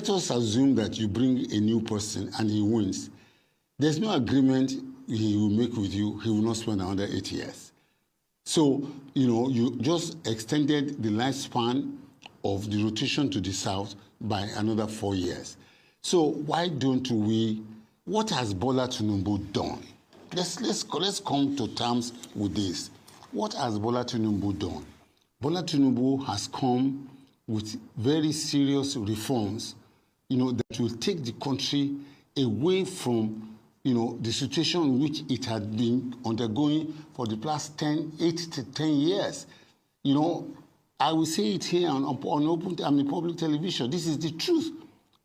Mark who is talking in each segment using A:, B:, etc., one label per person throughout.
A: let us assume that you bring a new person and he wins. There's no agreement he will make with you. He will not spend another 8 years. So, you just extended the lifespan of the rotation to the south by another 4 years. So why don't we, what has Bola Tinubu done? Let's come to terms with this. What has Bola Tinubu done? Bola Tinubu has come with very serious reforms, that will take the country away from, the situation in which it had been undergoing for the past 8 to 10 years. I will say it here on public television. This is the truth.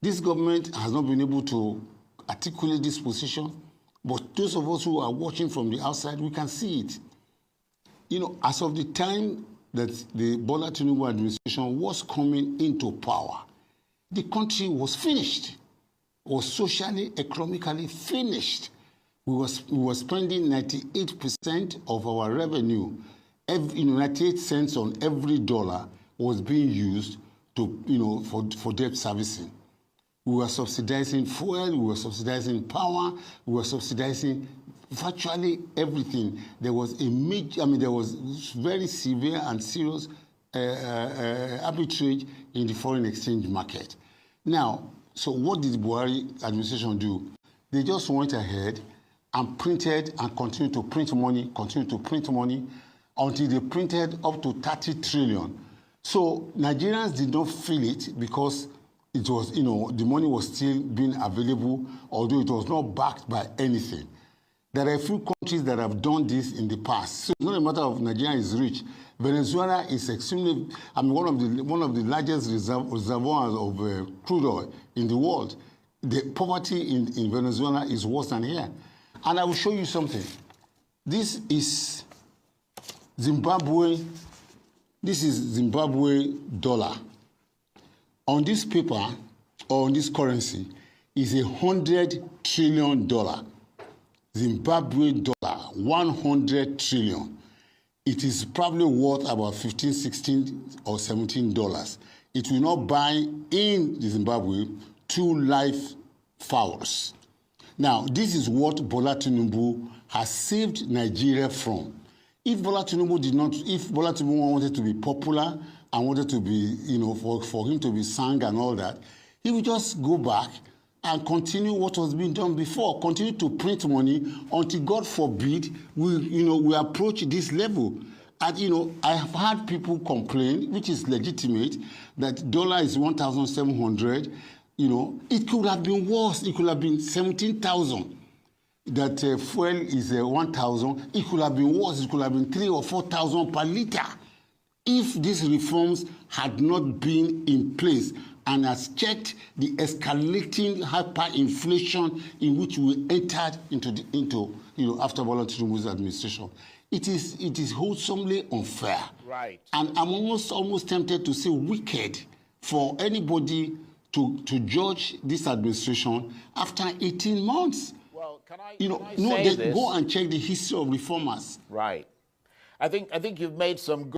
A: This government has not been able to articulate this position, but those of us who are watching from the outside, we can see it. As of the time that the Bola Tinubu administration was coming into power, the country was finished, was socially, economically finished. We were spending 98% of our revenue. 98 cents on every dollar was being used to, for debt servicing. We were subsidizing fuel, we were subsidizing power, we were subsidizing virtually everything. There was there was very severe and serious arbitrage in the foreign exchange market. Now, so what did the Buhari administration do? They just went ahead and printed and continued to print money, until they printed up to 30 trillion. So Nigerians did not feel it because it was, the money was still being available, although it was not backed by anything. There are a few countries that have done this in the past. So it's not a matter of Nigeria is rich. Venezuela is extremely, one of the largest reservoirs of crude oil in the world. The poverty in Venezuela is worse than here. And I will show you something. This is Zimbabwe. This is Zimbabwe dollar. On this paper, or on this currency, is $100 trillion. Zimbabwe dollar, 100 trillion. It is probably worth about $15, $16, or $17. It will not buy in Zimbabwe 2 live fowls. Now, this is what Bola Tinubu has saved Nigeria from. If Bola Tinubu wanted to be popular and wanted to be, for him to be sang and all that, he would just go back and continue what was being done before, continue to print money until, God forbid, we approach this level. And, I have had people complain, which is legitimate, that dollar is 1,700. It could have been worse. It could have been 17,000. That fuel is 1,000. It could have been worse. It could have been 3,000 or 4,000 per liter if these reforms had not been in place and has checked the escalating hyperinflation in which we entered into after Bola Tinubu's administration. It is wholesomely unfair.
B: Right.
A: And I'm almost tempted to say wicked for anybody to judge this administration after 18 months.
B: Well, can I say this?
A: Go and check the history of reformers.
B: Right. I think you've made some good